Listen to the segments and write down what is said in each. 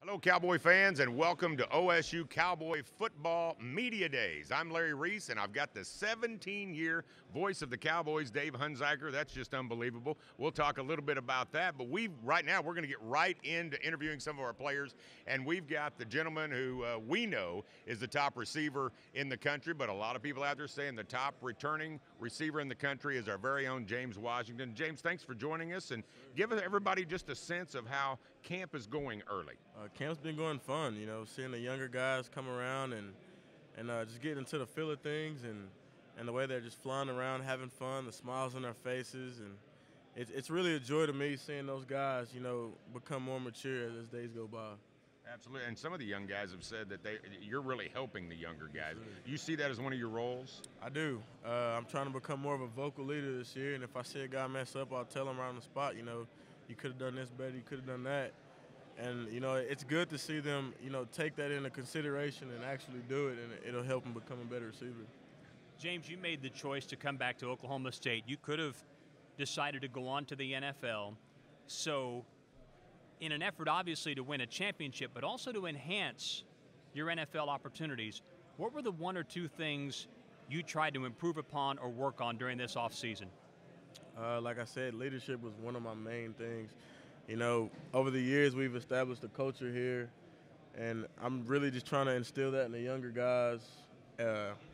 Hello, Cowboy fans, and welcome to OSU Cowboy Football Media Days. I'm Larry Reese, and I've got the 17-year voice of the Cowboys, Dave Hunziker. That's just unbelievable. We'll talk a little bit about that, but right now we're going to get right into interviewing some of our players, and we've got the gentleman who we know is the top receiver in the country, but a lot of people out there saying the top returning receiver in the country is our very own James Washington. James, thanks for joining us, and give everybody just a sense of how camp is going early. Camp's been going fun, seeing the younger guys come around and just getting into the feel of things and the way they're just flying around, having fun, the smiles on their faces, and it's really a joy to me seeing those guys, become more mature as days go by. Absolutely, and some of the young guys have said that you're really helping the younger guys. You see that as one of your roles? I do. I'm trying to become more of a vocal leader this year, and if I see a guy mess up, I'll tell him right on the spot, you could have done this better, you could have done that. And, it's good to see them, take that into consideration and actually do it, and it'll help them become a better receiver. James, you made the choice to come back to Oklahoma State. You could have decided to go on to the NFL. So in an effort, obviously, to win a championship, but also to enhance your NFL opportunities, what were the one or two things you tried to improve upon or work on during this offseason? Like I said, leadership was one of my main things. Over the years, we've established a culture here, and I'm really just trying to instill that in the younger guys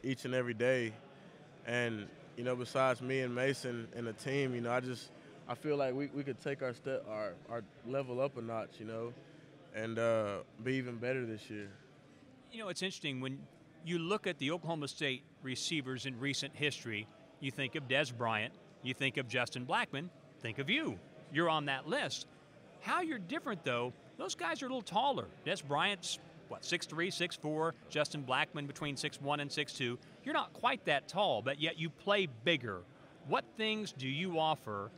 each and every day. And, besides me and Mason and the team, I feel like we could take our level up a notch, and be even better this year. It's interesting. When you look at the Oklahoma State receivers in recent history, you think of Dez Bryant, you think of Justin Blackmon, think of you. You're on that list. How you're different, though, those guys are a little taller. Dez Bryant's, 6'3", 6'4", Justin Blackmon between 6'1" and 6'2". You're not quite that tall, but yet you play bigger. What things do you offer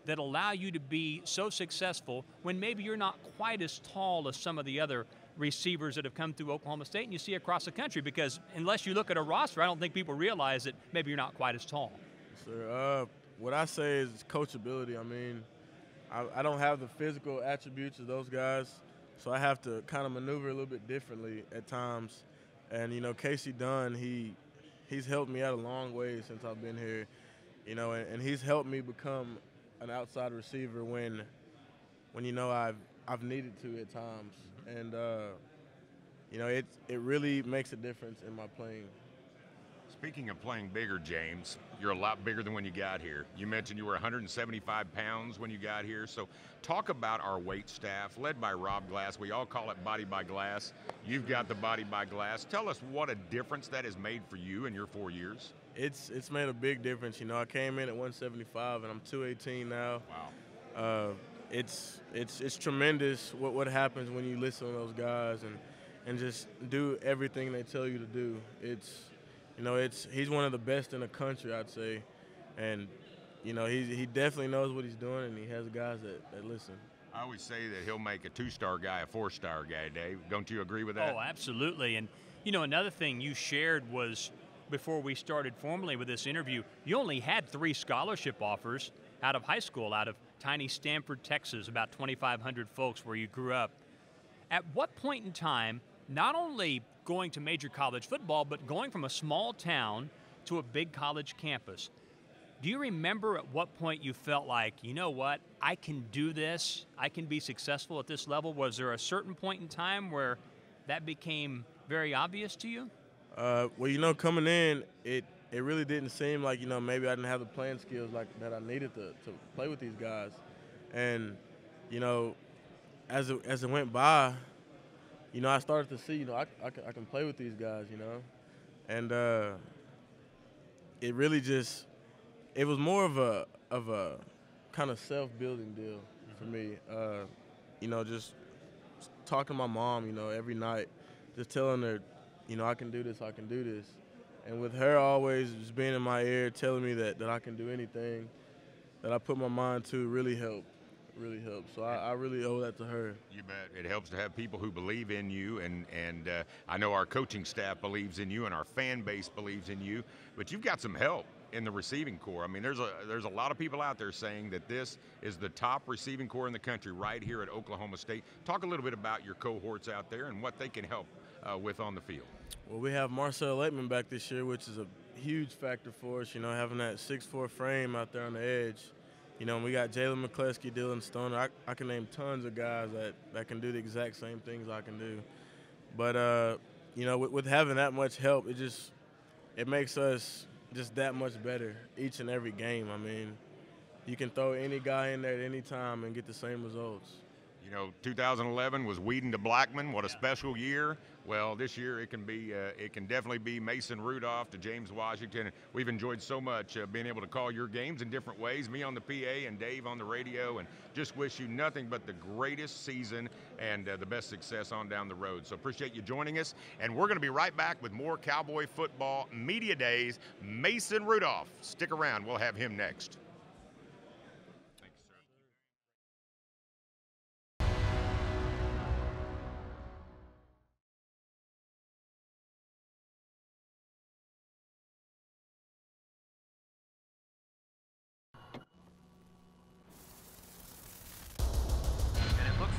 that allow you to be so successful when maybe you're not quite as tall as some of the other receivers that have come through Oklahoma State and you see across the country? Because unless you look at a roster, I don't think people realize that maybe you're not quite as tall. Sir, what I say is coachability. I don't have the physical attributes of those guys, so I have to kind of maneuver a little bit differently at times. And, Casey Dunn, he's helped me out a long way since I've been here, and he's helped me become an outside receiver when I've needed to at times. And, it really makes a difference in my playing. Speaking of playing bigger, James, you're a lot bigger than when you got here. You mentioned you were 175 pounds when you got here. So talk about our weight staff, led by Rob Glass. We all call it Body by Glass. You've got the Body by Glass. Tell us what a difference that has made for you in your 4 years. It's made a big difference. I came in at 175, and I'm 218 now. Wow. It's tremendous what happens when you listen to those guys and just do everything they tell you to do. He's one of the best in the country, I'd say, and he definitely knows what he's doing, and he has guys that listen. I always say that he'll make a 2-star guy a 4-star guy, Dave. Don't you agree with that? Oh, absolutely. And another thing you shared was, before we started formally with this interview, you only had 3 scholarship offers out of high school, out of tiny Stanford, Texas, about 2,500 folks where you grew up. At what point in time, not only going to major college football, but going from a small town to a big college campus, do you remember at what point you felt like, you know what, I can do this, I can be successful at this level? Was there a certain point in time where that became very obvious to you? Well, coming in, it really didn't seem like, maybe I didn't have the playing skills that I needed to play with these guys. And, as it went by, I started to see, I can play with these guys, and it really it was more of a kind of self-building deal for me. Just talking to my mom, every night, just telling her, I can do this, I can do this. And with her always just being in my ear, telling me that I can do anything that I put my mind to, really helped. So I really owe that to her. You bet. It helps to have people who believe in you, and I know our coaching staff believes in you and our fan base believes in you, but you've got some help. in the receiving corps. I mean, there's a lot of people out there saying that this is the top receiving corps in the country right here at Oklahoma State. Talk a little bit about your cohorts out there and what they can help with on the field. Well, we have Marcel Lakeman back this year, which is a huge factor for us, having that 6'4" frame out there on the edge. We got Jalen McCleskey, Dylan Stoner. I can name tons of guys that can do the exact same things I can do. But, with having that much help, it makes us just that much better each and every game. I mean, you can throw any guy in there at any time and get the same results. 2011 was Whedon to Blackman. What a special year. Well, this year it can definitely be Mason Rudolph to James Washington. We've enjoyed so much being able to call your games in different ways, me on the PA and Dave on the radio, and just wish you nothing but the greatest season and the best success on down the road. So appreciate you joining us, and we're going to be right back with more Cowboy Football Media Days. Mason Rudolph, stick around. We'll have him next.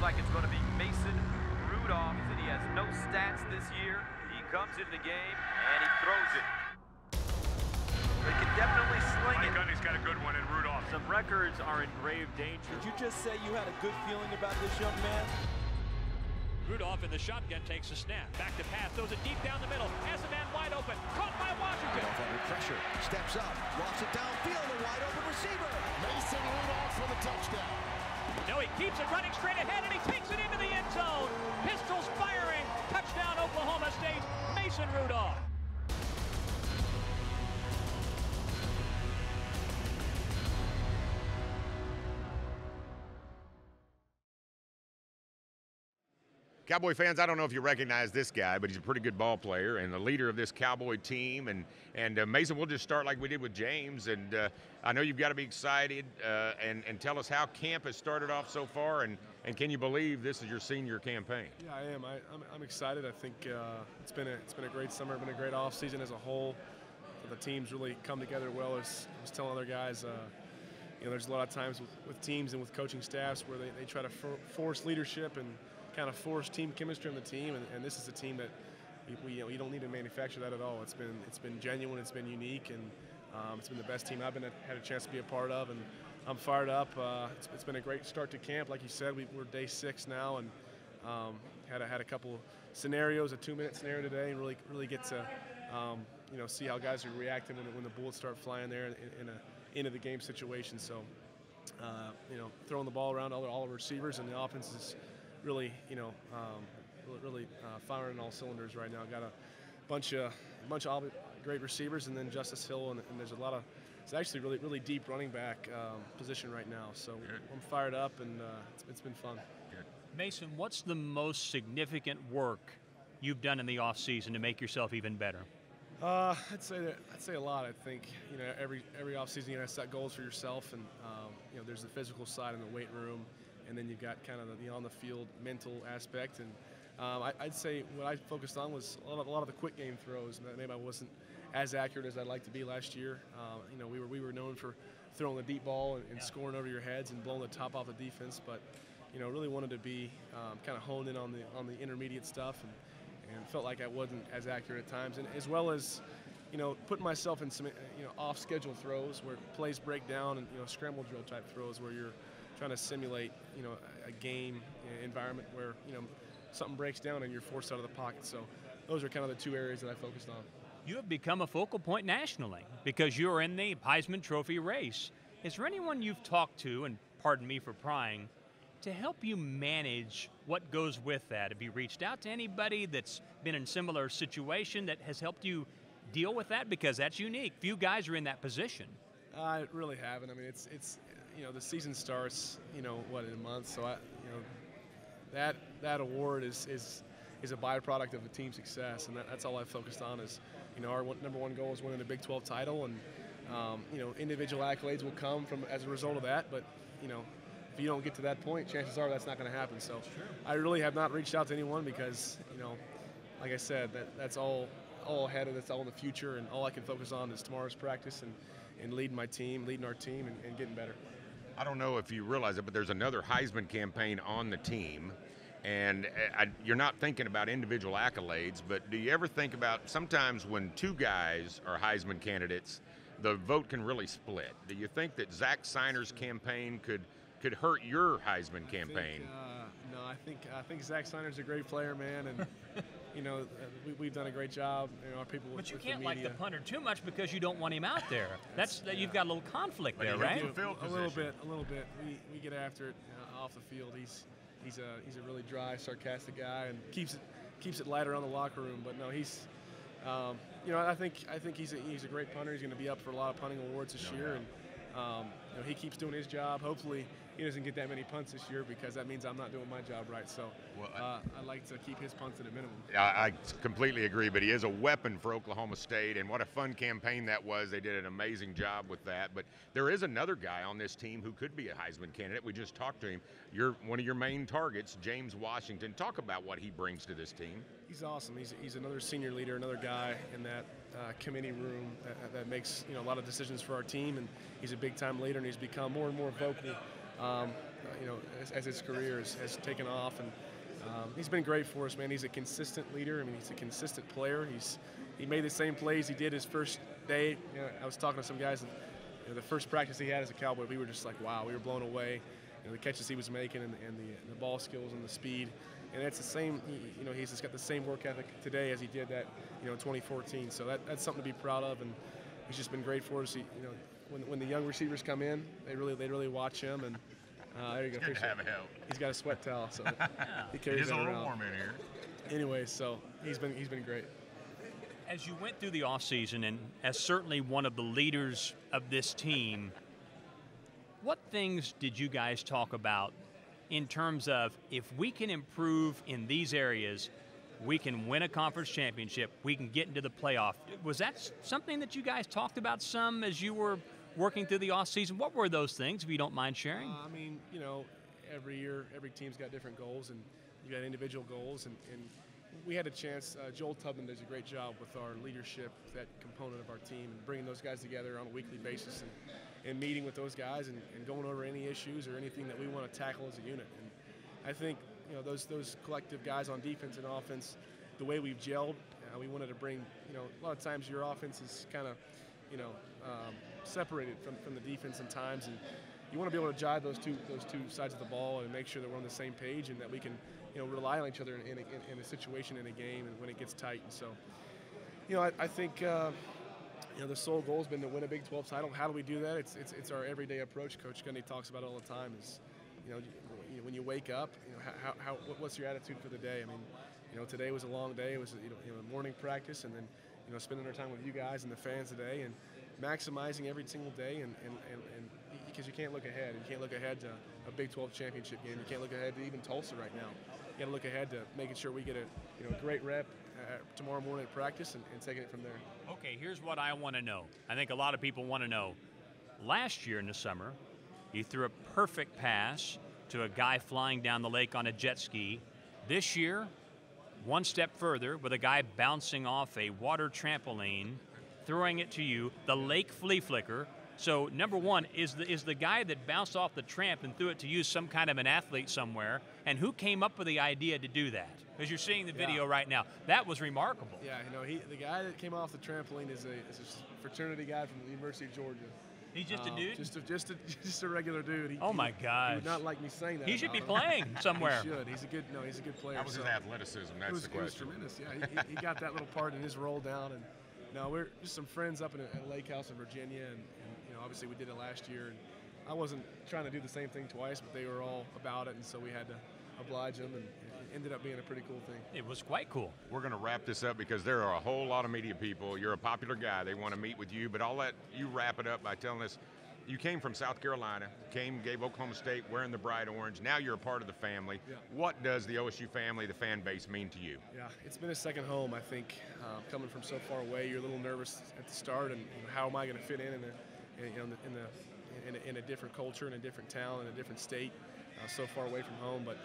Like it's going to be Mason Rudolph, and he has no stats this year. He comes into the game and he throws it. They can definitely sling it. Gundy's got a good one in Rudolph. Some records are in grave danger. Did you just say you had a good feeling about this young man? Rudolph in the shotgun takes a snap. Back to pass, throws it deep down the middle. Has a man wide open. Caught by Washington. Rudolph under pressure. Steps up. Walks it downfield. A wide open receiver. Mason Rudolph for the touchdown. No, he keeps it running straight ahead, and he takes it into the end zone. Pistols firing. Touchdown, Oklahoma State. Mason Rudolph. Cowboy fans, I don't know if you recognize this guy, but he's a pretty good ball player and the leader of this Cowboy team. And Mason, we'll just start like we did with James. And I know you've got to be excited and tell us how camp has started off so far. And can you believe this is your senior campaign? Yeah, I am. I'm excited. I think it's been a great summer, been a great off season as a whole. The team's really come together well. I was telling other guys, there's a lot of times with teams and with coaching staffs where they try to force leadership and kind of force team chemistry on the team, and this is a team that you don't need to manufacture that at all. It's been genuine, it's been unique, and it's been the best team I've had a chance to be a part of, and I'm fired up. It's been a great start to camp. Like you said, we're day 6 now, and had a couple scenarios, a 2-minute scenario today, and really get to see how guys are reacting when the bullets start flying there in a end of the game situation. So throwing the ball around all our receivers, and the offense is really firing on all cylinders right now. Got a bunch of great receivers, and then Justice Hill, and there's it's actually really deep running back position right now. So I'm fired up, and it's been fun. Mason, what's the most significant work you've done in the off season to make yourself even better? I'd say a lot. I think every off season you have to set goals for yourself, and there's the physical side in the weight room. And then you've got kind of the on-the-field mental aspect. And I'd say what I focused on was a lot of the quick game throws. Maybe I wasn't as accurate as I'd like to be last year. We were known for throwing the deep ball and scoring over your heads and blowing the top off the defense. But really wanted to be kind of honed in on the intermediate stuff, and felt like I wasn't as accurate at times. And as well as putting myself in some off-schedule throws where plays break down, and scramble drill type throws where you're trying to simulate, a game environment where, something breaks down and you're forced out of the pocket. So those are kind of the 2 areas that I focused on. You have become a focal point nationally because you're in the Heisman Trophy race. Is there anyone you've talked to, and pardon me for prying, to help you manage what goes with that? Have you reached out to anybody that's been in a similar situation that has helped you deal with that? Because that's unique. Few guys are in that position. I really haven't. I mean, it's the season starts, in a month. So that award is a byproduct of the team's success, and that's all I've focused on. Is our number one goal is winning the Big 12 title, and individual accolades will come as a result of that. But if you don't get to that point, chances are that's not going to happen. So I really have not reached out to anyone because like I said, that's all ahead, and that's all in the future, and all I can focus on is tomorrow's practice and leading my team, leading our team, and getting better. I don't know if you realize it, but there's another Heisman campaign on the team. And you're not thinking about individual accolades, but do you ever think about sometimes when two guys are Heisman candidates, the vote can really split? Do you think that Zach Seiner's campaign could hurt your Heisman campaign? No, I think Zach Seiner's a great player, man, and you know we've done a great job. You know, our people. But you with can't the like the media. punter too much because you don't want him out there. You've got a little conflict there, right? A little bit. We get after it off the field. He's a really dry, sarcastic guy, and keeps it light around the locker room. But no, he's, you know, I think he's a great punter. He's going to be up for a lot of punting awards this year, and you know, he keeps doing his job. Hopefully, he doesn't get that many punts this year because that means I'm not doing my job right. So I like to keep his punts at a minimum. I completely agree, but he is a weapon for Oklahoma State, and what a fun campaign that was. They did an amazing job with that. But there is another guy on this team who could be a Heisman candidate. We just talked to him. You're one of your main targets, James Washington. Talk about what he brings to this team. He's awesome. He's another senior leader, another guy in that committee room that makes, you know, a lot of decisions for our team, and he's a big-time leader, and he's become more and more vocal. You know, as his career has taken off, and he's been great for us, man. He's a consistent leader. I mean, he's a consistent player. He made the same plays he did his first day. You know, I was talking to some guys, and you know, the first practice he had as a Cowboy, we were just like, wow, we were blown away. You know, the catches he was making, and the ball skills and the speed. And it's the same. You know, he's just got the same work ethic today as he did that, you know, in 2014. So that's something to be proud of, and he's just been great for us. You know, when the young receivers come in, they really watch him, and there you go. Good to have help. He's got a sweat towel, so he carries that around. It is a little warm in here. Anyway, so he's been great. As you went through the offseason, and as certainly one of the leaders of this team, what things did you guys talk about in terms of if we can improve in these areas, we can win a conference championship, we can get into the playoff? Was that something that you guys talked about some as you were working through the offseason? What were those things, if you don't mind sharing? I mean, you know, every year, every team's got different goals, and you got individual goals, and we had a chance. Joel Tubman does a great job with our leadership, that component of our team, and bringing those guys together on a weekly basis, and meeting with those guys, and going over any issues or anything that we want to tackle as a unit. And I think, you know, those collective guys on defense and offense, the way we've gelled, we wanted to bring, you know, a lot of times your offense is kind of, you know, separated from the defense sometimes, and you want to be able to jive those two sides of the ball and make sure that we're on the same page and that we can, you know, rely on each other in a situation in a game and when it gets tight. And so, you know, I think you know, the sole goal has been to win a Big 12 title. How do we do that? It's our everyday approach. Coach Gundy talks about it all the time. Is, you know, when you wake up, you know, what's your attitude for the day? I mean, you know, today was a long day. It was morning practice, and then, you know, spending our time with you guys and the fans today, and maximizing every single day, and because you can't look ahead. You can't look ahead to a Big 12 championship game. You can't look ahead to even Tulsa right now. You got to look ahead to making sure we get a great rep tomorrow morning at practice and taking it from there. Okay, here's what I want to know. I think a lot of people want to know. Last year in the summer, you threw a perfect pass to a guy flying down the lake on a jet ski. This year, one step further, with a guy bouncing off a water trampoline, throwing it to you, the lake flea flicker. So number one, is the guy that bounced off the tramp and threw it to you some kind of an athlete somewhere? And who came up with the idea to do that? Because you're seeing the video right now. That was remarkable. Yeah, you know, the guy that came off the trampoline is a fraternity guy from the University of Georgia. He's just a dude? Just a regular dude. Oh my gosh. He would not like me saying that. He should be playing somewhere. He should. He's a good player. That was his athleticism. That's the question. It was tremendous. Yeah, he got that little part in his roll down, and no, we're just some friends up in a lake house in Virginia, and you know, obviously we did it last year, and I wasn't trying to do the same thing twice, but they were all about it, and so we had to oblige them, and it ended up being a pretty cool thing. It was quite cool. We're going to wrap this up because there are a whole lot of media people. You're a popular guy. They want to meet with you, but I'll let you wrap it up by telling us, you came from South Carolina, gave Oklahoma State wearing the bright orange. Now you're a part of the family. Yeah. What does the OSU family, the fan base, mean to you? Yeah, it's been a second home, I think. Coming from so far away, you're a little nervous at the start, and you know, how am I going to fit in a different culture, in a different town, in a different state, so far away from home. But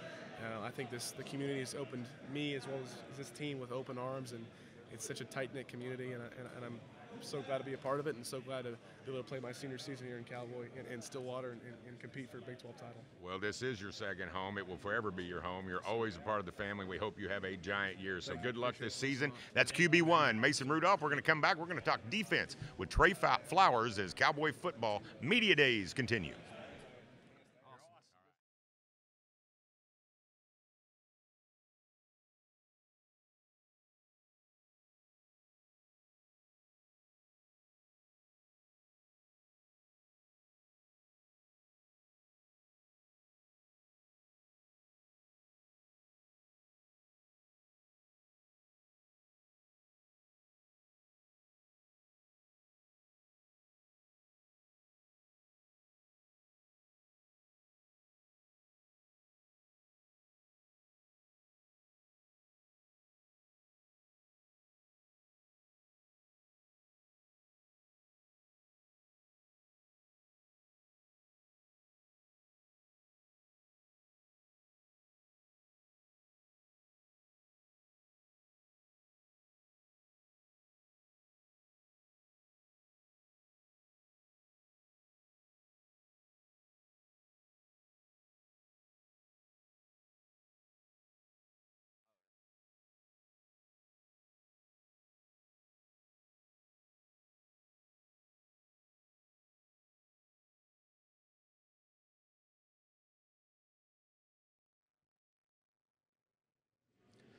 I think the community has opened me as well as this team with open arms, and it's such a tight-knit community, and I'm so glad to be a part of it, and so glad to be able to play my senior season here in Cowboy and Stillwater and compete for a Big 12 title. Well, this is your second home. It will forever be your home. You're always a part of the family. We hope you have a giant year. So good luck this season. That's QB1, Mason Rudolph. We're going to come back. We're going to talk defense with Trey Flowers as Cowboy football media days continue.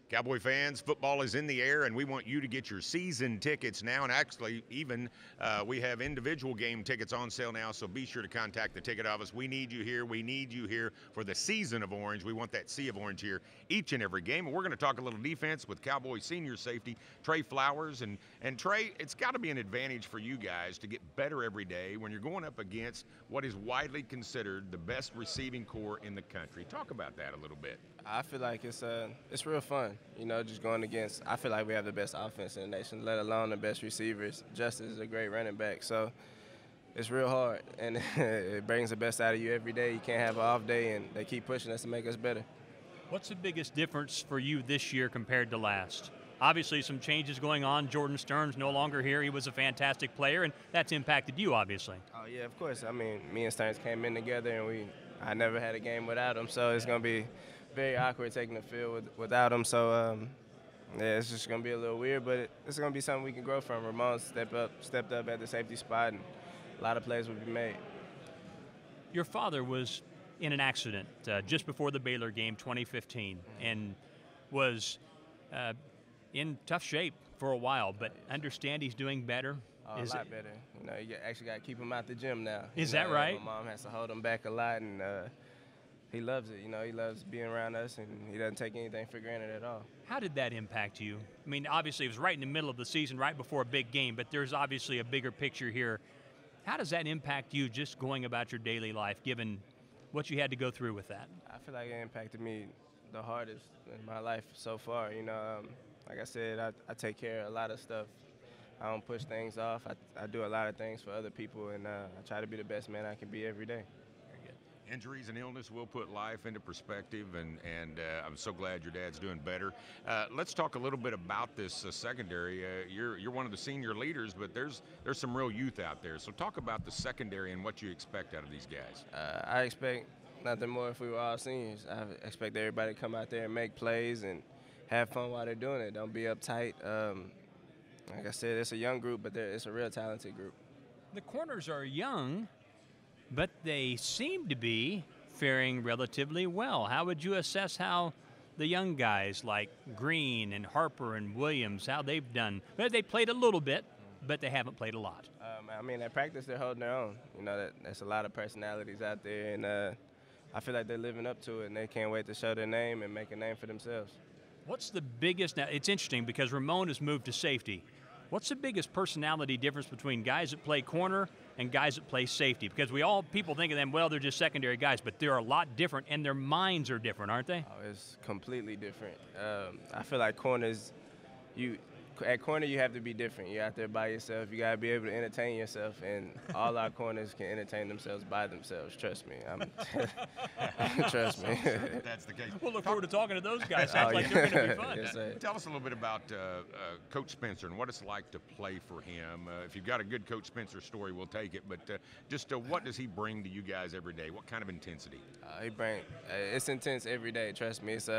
Cowboy fans, football is in the air, and we want you to get your season tickets now. And actually, even we have individual game tickets on sale now, so be sure to contact the ticket office. We need you here. We need you here for the season of orange. We want that sea of orange here each and every game. And we're going to talk a little defense with Cowboy senior safety, Trey Flowers. And Trey, it's got to be an advantage for you guys to get better every day when you're going up against what is widely considered the best receiving corps in the country. Talk about that a little bit. I feel like it's real fun, just going against. I feel like we have the best offense in the nation, let alone the best receivers. Justice is a great running back, so it's real hard, and it brings the best out of you every day. You can't have an off day, and they keep pushing us to make us better. What's the biggest difference for you this year compared to last? Obviously, some changes going on. Jordan Stern's no longer here. He was a fantastic player, and that's impacted you, obviously. Oh, yeah, of course. I mean, me and Stearns came in together, and I never had a game without him, so it's going to be very awkward taking the field without him. So, yeah, it's just going to be a little weird, but it's going to be something we can grow from. Ramon stepped up at the safety spot, and a lot of plays will be made. Your father was in an accident just before the Baylor game, 2015, and was in tough shape for a while, but understand he's doing better. A lot better. You actually got to keep him out the gym now. Is that right? My mom has to hold him back a lot, and he loves it. He loves being around us, and he doesn't take anything for granted at all. How did that impact you? I mean, obviously it was right in the middle of the season, right before a big game, but there's obviously a bigger picture here. How does that impact you just going about your daily life, given what you had to go through with that? I feel like it impacted me the hardest in my life so far. Like I said, I take care of a lot of stuff. I don't push things off. I do a lot of things for other people, and I try to be the best man I can be every day. Very good. Injuries and illness will put life into perspective, and I'm so glad your dad's doing better. Let's talk a little bit about this secondary. You're one of the senior leaders, but there's some real youth out there. So talk about the secondary and what you expect out of these guys. I expect nothing more if we were all seniors. I expect everybody to come out there and make plays and have fun while they're doing it. Don't be uptight. Like I said, it's a young group, but it's a real talented group. The corners are young, but they seem to be faring relatively well. How would you assess how the young guys like Green and Harper and Williams, how they've done? Well, they played a little bit, but they haven't played a lot. I mean, at practice, they're holding their own. There's a lot of personalities out there, and I feel like they're living up to it, and they can't wait to show their name and make a name for themselves. What's the biggest, now it's interesting because Ramon has moved to safety. What's the biggest personality difference between guys that play corner and guys that play safety? Because people think of them, well, they're just secondary guys, but they're a lot different, and their minds are different, aren't they? Oh, it's completely different. I feel like corners at corner you have to be different. You're out there by yourself. You got to be able to entertain yourself, and all our corners can entertain themselves by themselves. Trust me. Trust me. That's the case. We'll look forward to talking to those guys. Sounds like they're going to be fun. Yes, sir. Tell us a little bit about Coach Spencer and what it's like to play for him. If you've got a good Coach Spencer story, we'll take it. But just what does he bring to you guys every day? What kind of intensity? It's intense every day. Trust me. It's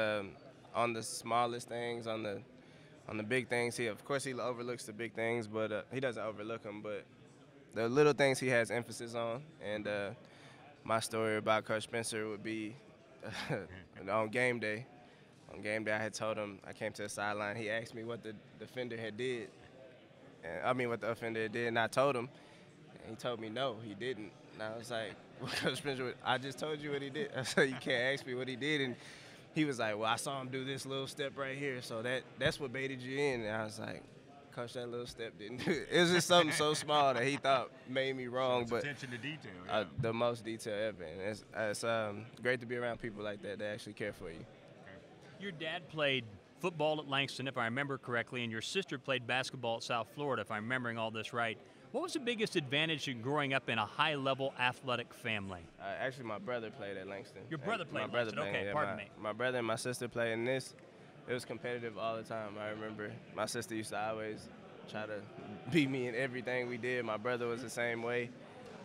on the smallest things, on the big things. Of course, he overlooks the big things, but he doesn't overlook them. But the little things he has emphasis on. And my story about Coach Spencer would be on game day. On game day, I had told him, I came to the sideline. He asked me what the defender had did. What the offender did, and I told him. And he told me no, he didn't. And I was like, well, Coach Spencer, I just told you what he did. I said, you can't ask me what he did. And he was like, well, I saw him do this little step right here, so that's what baited you in. And I was like, Coach, that little step didn't do it. It was just something so small that he thought made me wrong. So but attention to detail. Yeah. The most detail ever. And it's great to be around people like that actually care for you. Your dad played football at Langston, if I remember correctly, and your sister played basketball at South Florida, if I'm remembering all this right. What was the biggest advantage in growing up in a high-level athletic family? Actually, my brother played at Langston. Your brother played at Langston, okay, yeah, pardon me. My brother and my sister played in this. It was competitive all the time. I remember my sister used to always try to beat me in everything we did. My brother was the same way.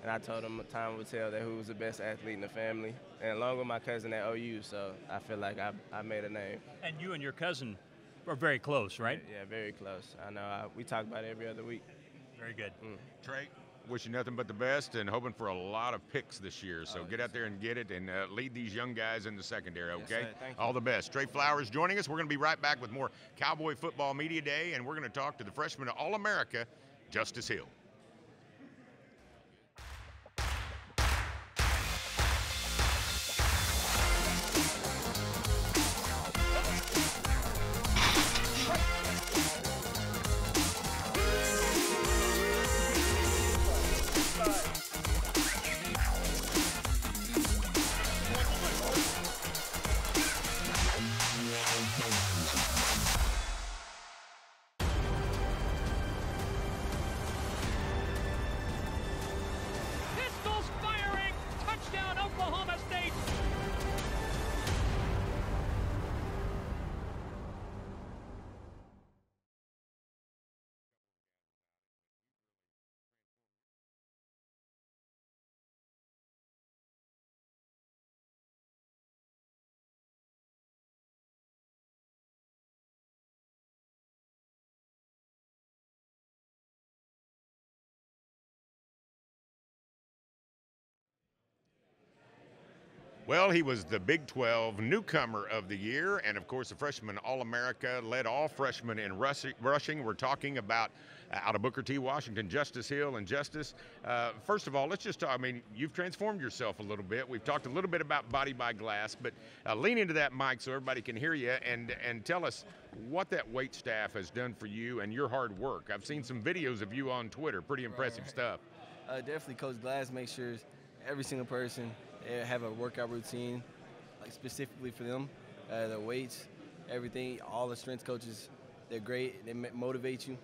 And I told him time would tell that who was the best athlete in the family. And along with my cousin at OU, so I feel like I made a name. And you and your cousin are very close, right? Yeah, very close. I know. We talk about it every other week. Very good. Trey, wish you nothing but the best and hoping for a lot of picks this year. So get out there and get it and lead these young guys in the secondary, okay? Yes, sir. Thank you. All the best. Trey Flowers joining us. We're going to be right back with more Cowboy Football Media Day, and we're going to talk to the freshman All-America, Justice Hill. Pistols firing! Touchdown, Oklahoma State! Well, he was the Big 12 newcomer of the year, and of course, the freshman All-America, led all freshmen in rushing. We're talking about out of Booker T. Washington, Justice Hill. And Justice, first of all, let's just talk. You've transformed yourself a little bit. We've talked a little bit about Body by Glass, but lean into that mic so everybody can hear you and tell us what that weight staff has done for you and your hard work. I've seen some videos of you on Twitter. Pretty impressive stuff. Definitely, Coach Glass makes sure every single person have a workout routine, like specifically for them. The weights, everything. All the strength coaches, they're great. They motivate you,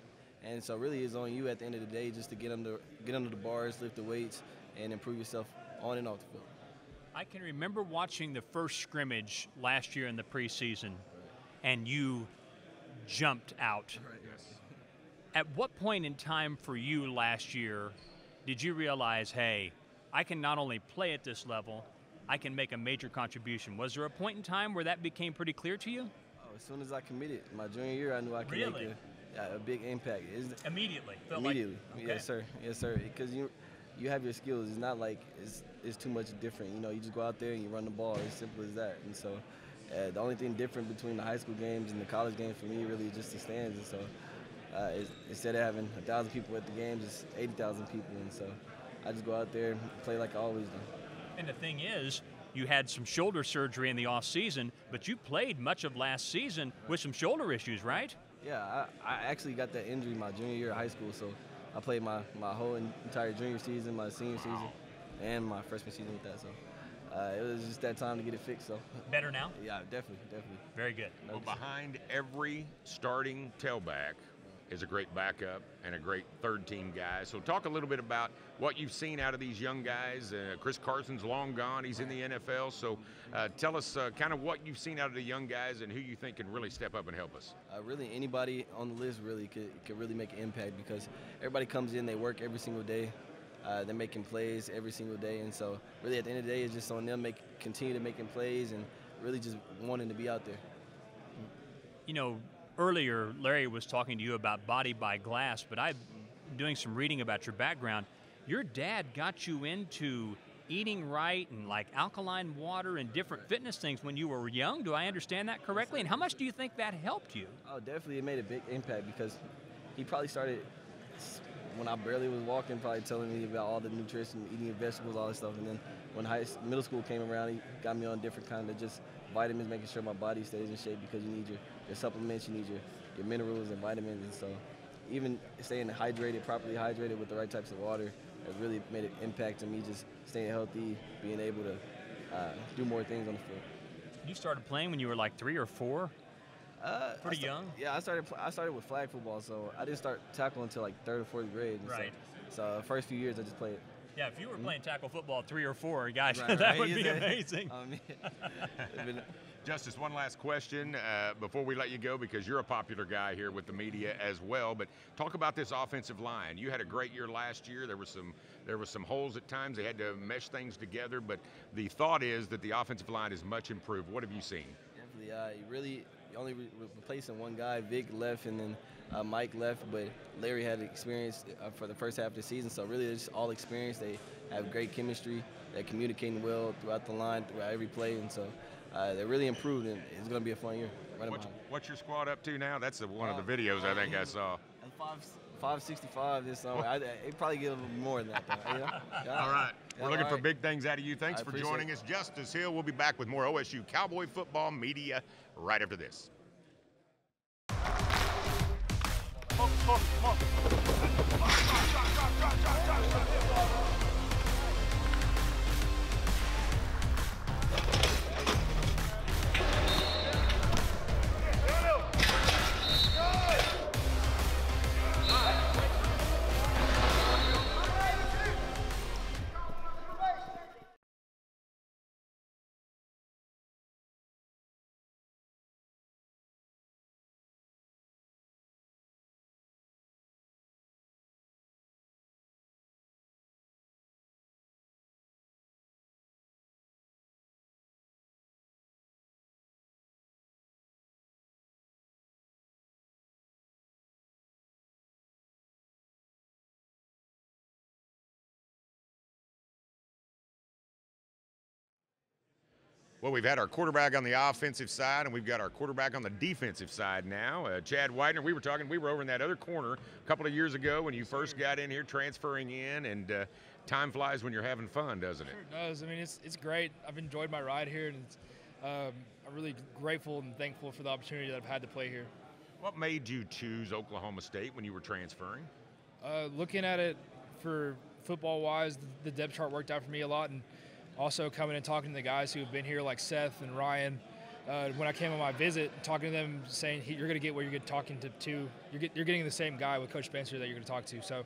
and so really it's on you at the end of the day just to get under the bars, lift the weights, and improve yourself on and off the field. I can remember watching the first scrimmage last year in the preseason, and you jumped out. Right, yes. At what point in time for you last year did you realize, hey, I can not only play at this level, I can make a major contribution? Was there a point in time where that became pretty clear to you? Oh, as soon as I committed, my junior year, I knew I could Really? make a big impact. Immediately? Felt Immediately, like, yes sir, yes sir. Because you have your skills. It's not like it's too much different. You just go out there and you run the ball. It's simple as that. And so the only thing different between the high school games and the college games for me really is just the stands. And so instead of having 1,000 people at the games, it's 80,000 people. And so I just go out there and play like I always do. And the thing is, you had some shoulder surgery in the off season, but you played much of last season with some shoulder issues, right? Yeah, I actually got that injury my junior year of high school, so I played my whole entire junior season, my senior season, and my freshman season with that. So it was just that time to get it fixed. So Better now? yeah, definitely. Very good. Well, behind every starting tailback is a great backup and a great third-team guy. So talk a little bit about what you've seen out of these young guys. Chris Carson's long gone. He's in the NFL. So tell us kind of what you've seen out of the young guys and who you think can really step up and help us. Really, anybody on the list really could really make an impact because everybody comes in, they work every single day. They're making plays every single day. And so really at the end of the day, it's just on them continue to making plays and really just wanting to be out there. You know, earlier Larry was talking to you about Body by Glass, but I'm doing some reading about your background. Your dad got you into eating right and like alkaline water and different fitness things when you were young. Do I understand that correctly? And how much do you think that helped you? Oh, definitely it made a big impact because he probably started when I barely was walking, probably telling me about all the nutrition, eating vegetables, all that stuff. And then when middle school came around, he got me on different kind of just vitamins, making sure my body stays in shape because you need your supplements, you need your minerals and vitamins. And so even staying hydrated, properly hydrated with the right types of water has really made an impact on me just staying healthy, being able to do more things on the field. You started playing when you were like 3 or 4? Pretty young? Yeah, I started with flag football, so I didn't start tackle until like 3rd or 4th grade. Right. So the first few years I just played. Yeah, if you were playing tackle football at 3 or 4, guys, right, that would be amazing. Justice, one last question before we let you go, because you're a popular guy here with the media as well. But talk about this offensive line. You had a great year last year. There were some holes at times. They had to mesh things together. But the thought is that the offensive line is much improved. What have you seen? Definitely. You only replacing one guy. Vic left, and then Mike left, but Larry had experience for the first half of the season, so really it's all experience. They have great chemistry. They're communicating well throughout the line, throughout every play, and so they're really improved, and it's going to be a fun year. What's your squad up to now? That's one of the videos I think I saw. 565 this summer. It probably get a little more than that, though. All right. We're looking for big things out of you. Thanks for joining us. Justice Hill. We'll be back with more OSU Cowboy football media right after this. Well, we've had our quarterback on the offensive side, and we've got our quarterback on the defensive side now. Chad Whitener, we were over in that other corner a couple of years ago when you first got in here, transferring in, and time flies when you're having fun, doesn't it? Sure does. I mean, it's great. I've enjoyed my ride here, and I'm really grateful and thankful for the opportunity that I've had to play here. What made you choose Oklahoma State when you were transferring? Looking at it for football-wise, the depth chart worked out for me a lot, and also coming and talking to the guys who have been here like Seth and Ryan. When I came on my visit, talking to them, saying you're going to get what you're talking to. You're getting the same guy with Coach Spencer that you're going to talk to. So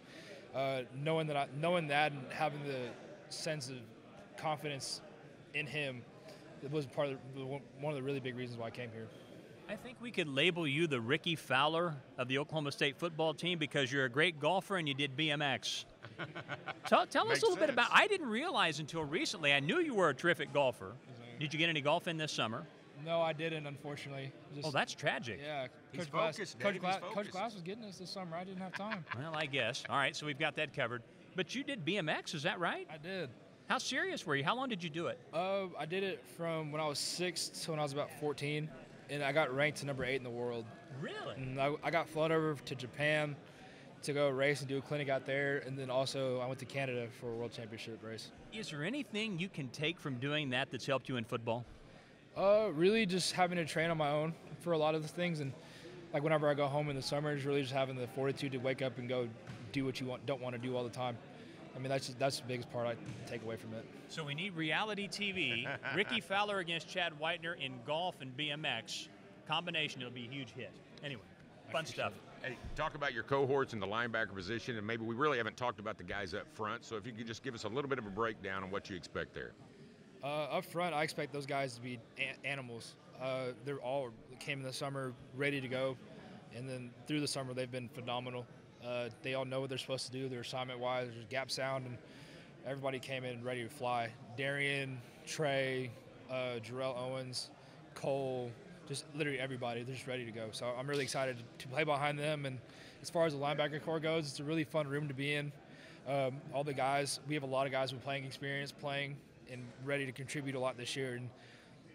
knowing that and having the sense of confidence in him, it was one of the really big reasons why I came here. I think we could label you the Ricky Fowler of the Oklahoma State football team because you're a great golfer and you did BMX. Tell us a little bit about, I didn't realize until recently, I knew you were a terrific golfer. Did you get any golf in this summer? No, I didn't, unfortunately. That's tragic. Yeah, Coach Glass was getting us this summer. I didn't have time. Well, I guess. All right, so we've got that covered. But you did BMX, is that right? I did. How serious were you? How long did you do it? I did it from when I was 6 to when I was about 14. And I got ranked to number 8 in the world. Really? And I got flown over to Japan to go race and do a clinic out there. And then also I went to Canada for a world championship race. Is there anything you can take from doing that that's helped you in football? Really just having to train on my own for a lot of the things. And like whenever I go home in the summers, really just having the fortitude to wake up and go do what you don't want to do all the time. I mean, that's the biggest part I take away from it. So we need reality TV. Ricky Fowler against Chad Whitener in golf and BMX. Combination, it'll be a huge hit. Anyway, fun stuff. Hey, talk about your cohorts in the linebacker position, and maybe we really haven't talked about the guys up front. So if you could just give us a little bit of a breakdown on what you expect there. Up front, I expect those guys to be animals. They're all came in the summer ready to go, and then through the summer they've been phenomenal. They all know what they're supposed to do. Their assignment-wise, there's gap sound, and everybody came in ready to fly. Darian, Trey, Jarrell Owens, Cole, just literally everybody. They're just ready to go. So I'm really excited to play behind them. And as far as the linebacker core goes, it's a really fun room to be in. All the guys, we have a lot of guys with playing experience, playing and ready to contribute a lot this year. And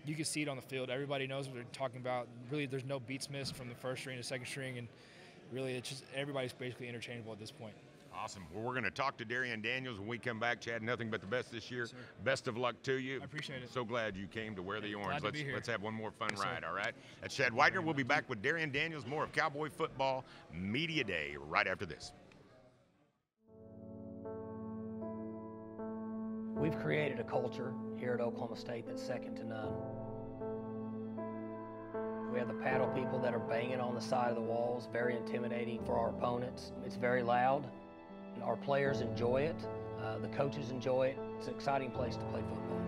you can see it on the field. Everybody knows what they're talking about. Really, there's no beats missed from the first string to second string. And really, it's just everybody's basically interchangeable at this point. Awesome. Well, we're going to talk to Darian Daniels when we come back. Chad, nothing but the best this year. Yes, best of luck to you. I appreciate it. So glad you came to wear the orange. Glad to be here. Let's have one more fun Yes, ride, sir. all right? That's Chad Widener. We'll be back with Darian Daniels, more of Cowboy Football Media Day right after this. We've created a culture here at Oklahoma State that's second to none. We have the paddle people that are banging on the side of the walls, very intimidating for our opponents. It's very loud. Our players enjoy it. The coaches enjoy it. It's an exciting place to play football.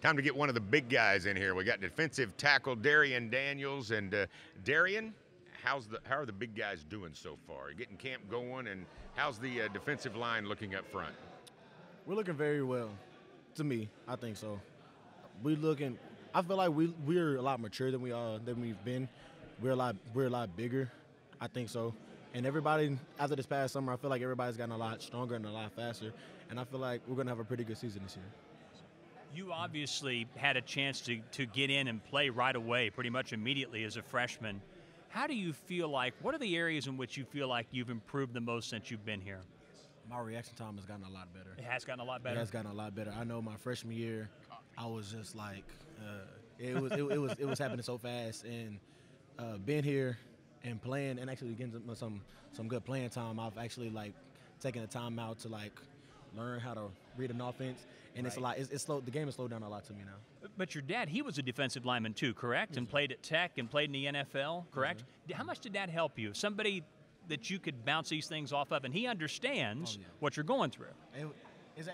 Time to get one of the big guys in here. We got defensive tackle Darian Daniels. And Darian, how are the big guys doing so far? You're getting camp going, and how's the defensive line looking up front? We're looking very well. To me, I think so. I feel like we're a lot mature than we've been. We're a lot bigger. I think so. And everybody, after this past summer, I feel like everybody's gotten a lot stronger and a lot faster. And I feel like we're going to have a pretty good season this year. You obviously had a chance to get in and play right away, pretty much immediately as a freshman. How do you feel like, what are the areas in which you feel like you've improved the most since you've been here? My reaction time has gotten a lot better. It has gotten a lot better? It has gotten a lot better. I know my freshman year, I was just like, it was happening so fast. And being here and playing and actually getting some good playing time, I've actually like taken the time out to like learn how to read an offense. And It's a lot. It's slow. The game has slowed down a lot to me now. But your dad, he was a defensive lineman too, correct? And played at Tech and played in the NFL, correct? Mm-hmm. How much did that help you? Somebody that you could bounce these things off of, and he understands what you're going through.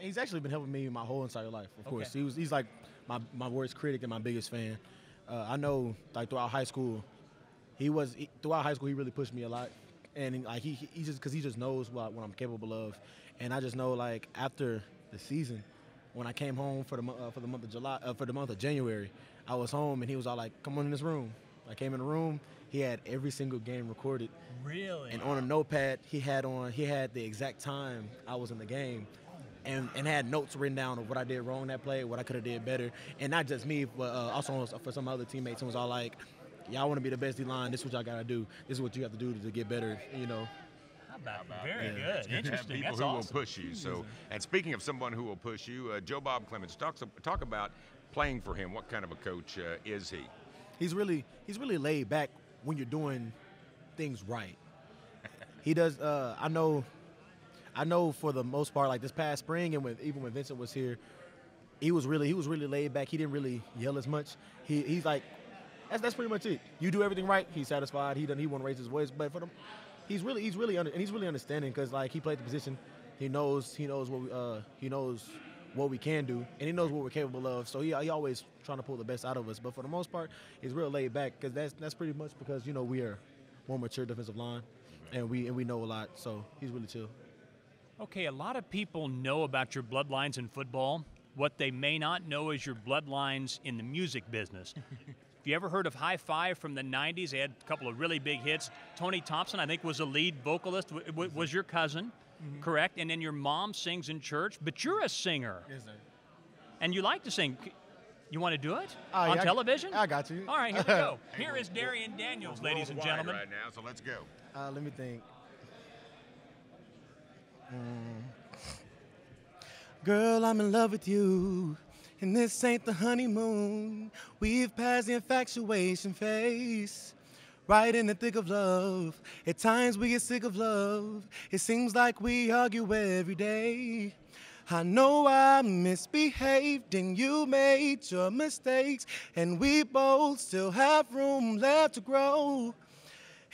He's actually been helping me my whole entire life. Of course, he's like my worst critic and my biggest fan. I know, like throughout high school, he really pushed me a lot, and like he just knows what I'm capable of, and I just know like after the season. When I came home for the month of January, I was home and he was all like, "Come on in this room." I came in the room. He had every single game recorded. Really? And on a notepad, he had the exact time I was in the game, and had notes written down of what I did wrong that play, what I could have did better, and not just me, but also for some other teammates. And was all like, "Y'all want to be the best D-line. This is what y'all gotta do. This is what you have to do to get better." You know. Very good. Interesting. People That's who awesome. will push you. So, and speaking of someone who will push you, Joe Bob Clemens, talk about playing for him. What kind of a coach is he? He's really laid back when you're doing things right. He does. I know for the most part, like this past spring, and even when Vincent was here, he was really laid back. He didn't really yell as much. He's like, that's pretty much it. You do everything right, he's satisfied. He won't raise his voice, but for them. He's really understanding because like he played the position, he knows what we can do, and he knows what we're capable of. So he always trying to pull the best out of us. But for the most part, he's real laid back because that's pretty much because we are more mature defensive line, and we know a lot. So he's really chill. Okay, a lot of people know about your bloodlines in football. What they may not know is your bloodlines in the music business. Have you ever heard of High Five from the 90s? They had a couple of really big hits. Tony Thompson, I think, was a lead vocalist, was your cousin, correct? And then your mom sings in church, but you're a singer. Yes, sir. And you like to sing. You want to do it Yeah, on television? I got you. All right, here we go. Here is Darian Daniels, ladies and Worldwide gentlemen. right now, so let's go. Let me think. Girl, I'm in love with you, and this ain't the honeymoon. We've passed the infatuation phase, right in the thick of love. At times we get sick of love. It seems like we argue every day. I know I misbehaved and you made your mistakes, and we both still have room left to grow.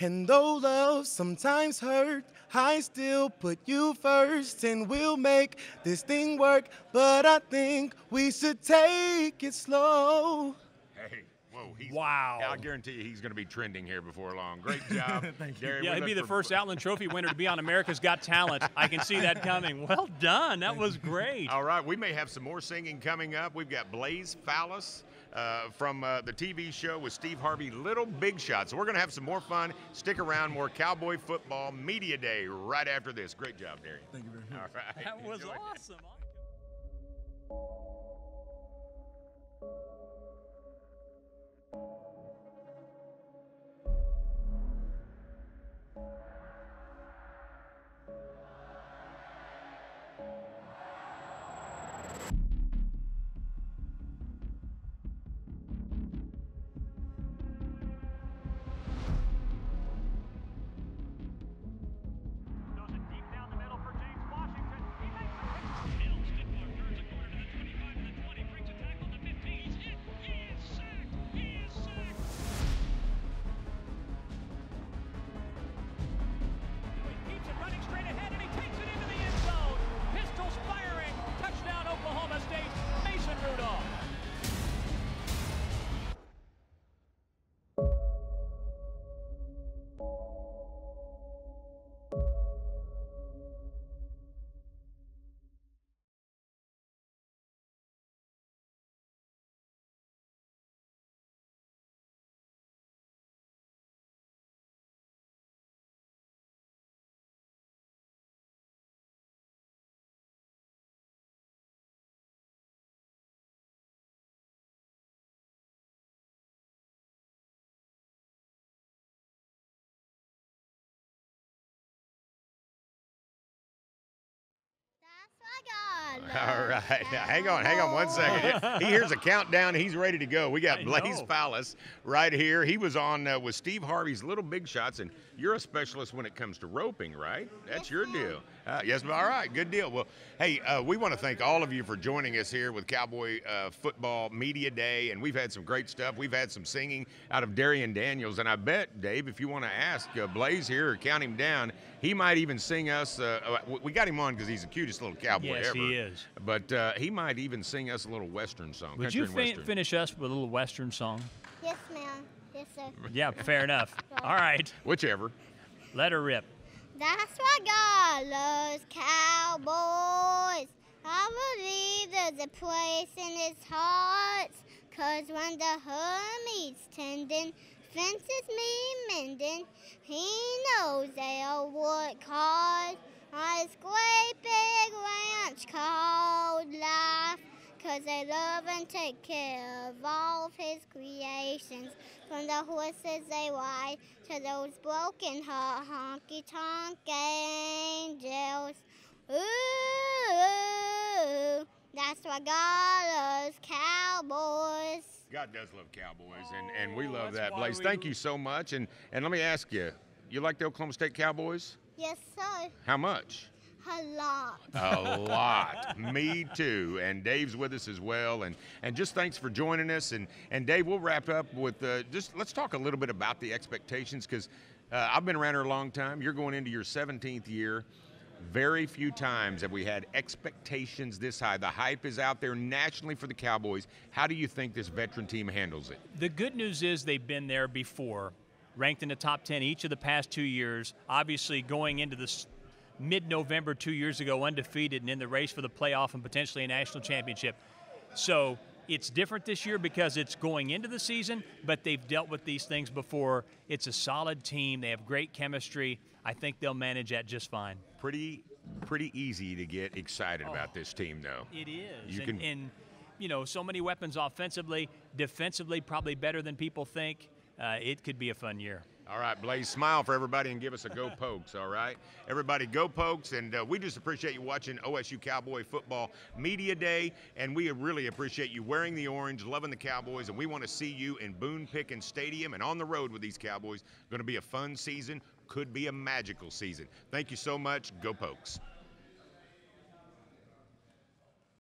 And though love sometimes hurt, I still put you first, and we'll make this thing work. But I think we should take it slow. Hey, whoa, wow. I guarantee you he's going to be trending here before long. Great job. Thank you. Darren, Yeah, we he'd be look the for- first Outland Trophy winner to be on America's Got Talent. I can see that coming. Well done. That was great. All right, we may have some more singing coming up. We've got Blaze Fallis from the TV show with Steve Harvey, Little Big Shot. So we're going to have some more fun. Stick around, more Cowboy Football Media Day right after this. Great job, Darian. Thank you very much. All right. That was Enjoy. awesome. Keeps it running straight ahead, and he takes it into the end zone. Pistols firing. Touchdown, Oklahoma State. Mason Rudolph. All right. Hang on 1 second. He hears a countdown. He's ready to go. We got I Blaze know. Fallis right here. He was on with Steve Harvey's Little Big Shots, and you're a specialist when it comes to roping, right? That's your deal. Yes, all right. Good deal. Well, hey, we want to thank all of you for joining us here with Cowboy Football Media Day, and we've had some great stuff. We've had some singing out of Darian Daniels, and I bet, Dave, if you want to ask Blaze here or count him down, he might even sing us. We got him on because he's the cutest little cowboy Yes, ever. he is. But he might even sing us a little Western song. Would country you and Western. finish us with a little Western song? Yes, ma'am. Yes, sir. Yeah, fair enough. All right. Whichever. Let her rip. That's why God loves cowboys. I believe there's a place in his heart. 'Cause when the herd meets tending, fences me mending, he knows they'll work hard on his great big ranch called life. 'Cause they love and take care of all of his creations. From the horses they ride to those broken heart honky-tonk angels. Ooh, that's why God loves cowboys. God does love cowboys, and we love that's that. why Blaze, we- thank you so much. And let me ask you, you like the Oklahoma State Cowboys? Yes, sir. How much? A lot. A lot. Me too. And Dave's with us as well. And just thanks for joining us. And Dave, we'll wrap up with just let's talk a little bit about the expectations, because I've been around here a long time. You're going into your 17th year. Very few times have we had expectations this high. The hype is out there nationally for the Cowboys. How do you think this veteran team handles it? The good news is they've been there before. ranked in the top 10 each of the past 2 years. Obviously, going into this mid-November 2 years ago, undefeated and in the race for the playoff and potentially a national championship. So it's different this year because it's going into the season, but they've dealt with these things before. It's a solid team. They have great chemistry. I think they'll manage that just fine. Pretty easy to get excited about this team, though. It is. You and you know, so many weapons offensively, defensively, probably better than people think. It could be a fun year. All right, Blaze, smile for everybody and give us a go Pokes, all right? Everybody go Pokes, and we just appreciate you watching OSU Cowboy Football Media Day, and we really appreciate you wearing the orange, loving the Cowboys, and we want to see you in Boone Pickens Stadium and on the road with these Cowboys. Going to be a fun season, could be a magical season. Thank you so much. Go Pokes.